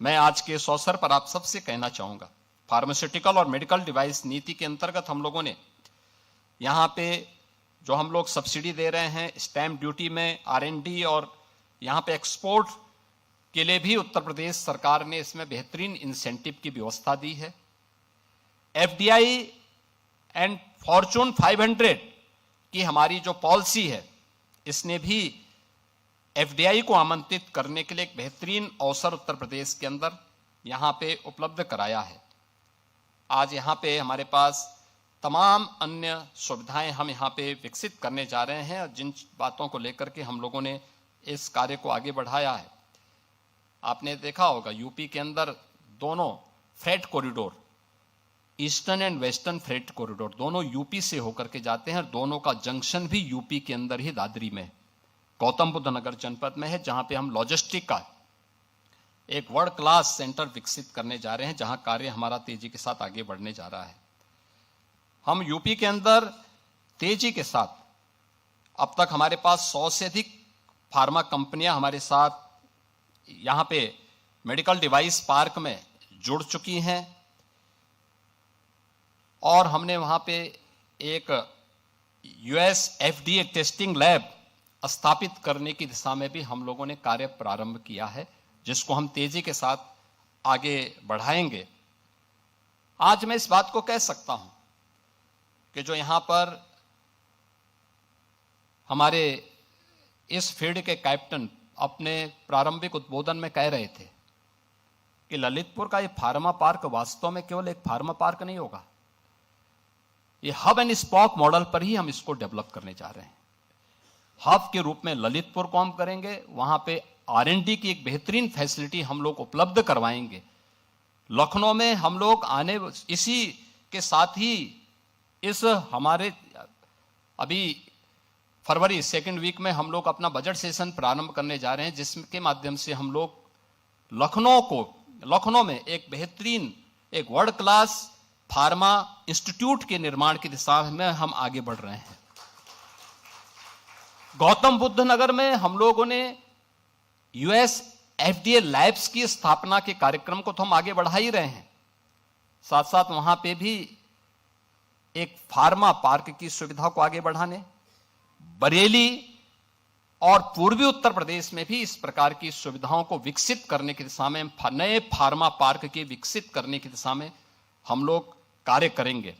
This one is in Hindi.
मैं आज के इस अवसर पर आप सबसे कहना चाहूंगा, फार्मास्यूटिकल और मेडिकल डिवाइस नीति के अंतर्गत हम लोगों ने यहाँ पे जो हम लोग सब्सिडी दे रहे हैं स्टैंप ड्यूटी में, R&D और यहाँ पे एक्सपोर्ट के लिए भी उत्तर प्रदेश सरकार ने इसमें बेहतरीन इंसेंटिव की व्यवस्था दी है। FDI एंड फॉर्चून 500 की हमारी जो पॉलिसी है, इसने भी FDI को आमंत्रित करने के लिए एक बेहतरीन अवसर उत्तर प्रदेश के अंदर यहाँ पे उपलब्ध कराया है। आज यहाँ पे हमारे पास तमाम अन्य सुविधाएं हम यहाँ पे विकसित करने जा रहे हैं और जिन बातों को लेकर के हम लोगों ने इस कार्य को आगे बढ़ाया है, आपने देखा होगा यूपी के अंदर दोनों freight corridor, eastern and western freight corridor, दोनों यूपी से होकर के जाते हैं। दोनों का जंक्शन भी यूपी के अंदर ही दादरी में, गौतम बुद्ध नगर जनपद में है, जहां पे हम लॉजिस्टिक का एक वर्ल्ड क्लास सेंटर विकसित करने जा रहे हैं, जहां कार्य हमारा तेजी के साथ आगे बढ़ने जा रहा है। हम यूपी के अंदर तेजी के साथ, अब तक हमारे पास 100 से अधिक फार्मा कंपनियां हमारे साथ यहां पे मेडिकल डिवाइस पार्क में जुड़ चुकी हैं और हमने वहां पे एक US FDA टेस्टिंग लैब स्थापित करने की दिशा में भी हम लोगों ने कार्य प्रारंभ किया है, जिसको हम तेजी के साथ आगे बढ़ाएंगे। आज मैं इस बात को कह सकता हूं कि जो यहां पर हमारे इस फील्ड के कैप्टन अपने प्रारंभिक उद्बोधन में कह रहे थे कि ललितपुर का ये फार्मा पार्क वास्तव में केवल एक फार्मा पार्क नहीं होगा, ये हब एंड स्पोक मॉडल पर ही हम इसको डेवलप करने जा रहे हैं। हब के रूप में ललितपुर को हम करेंगे, वहां पे R&D की एक बेहतरीन फैसिलिटी हम लोग उपलब्ध करवाएंगे। लखनऊ में हम लोग आने, इसी के साथ ही इस हमारे अभी फरवरी सेकेंड वीक में हम लोग अपना बजट सेशन प्रारंभ करने जा रहे हैं, जिसके माध्यम से हम लोग लखनऊ में एक बेहतरीन, एक वर्ल्ड क्लास फार्मा इंस्टीट्यूट के निर्माण की दिशा में हम आगे बढ़ रहे हैं। गौतम बुद्ध नगर में हम लोगों ने US FDA लैब्स की स्थापना के कार्यक्रम को तो हम आगे बढ़ा ही रहे हैं, साथ साथ वहां पे भी एक फार्मा पार्क की सुविधा को आगे बढ़ाने, बरेली और पूर्वी उत्तर प्रदेश में भी इस प्रकार की सुविधाओं को विकसित करने की दिशा में, नए फार्मा पार्क के विकसित करने की दिशा में हम लोग कार्य करेंगे।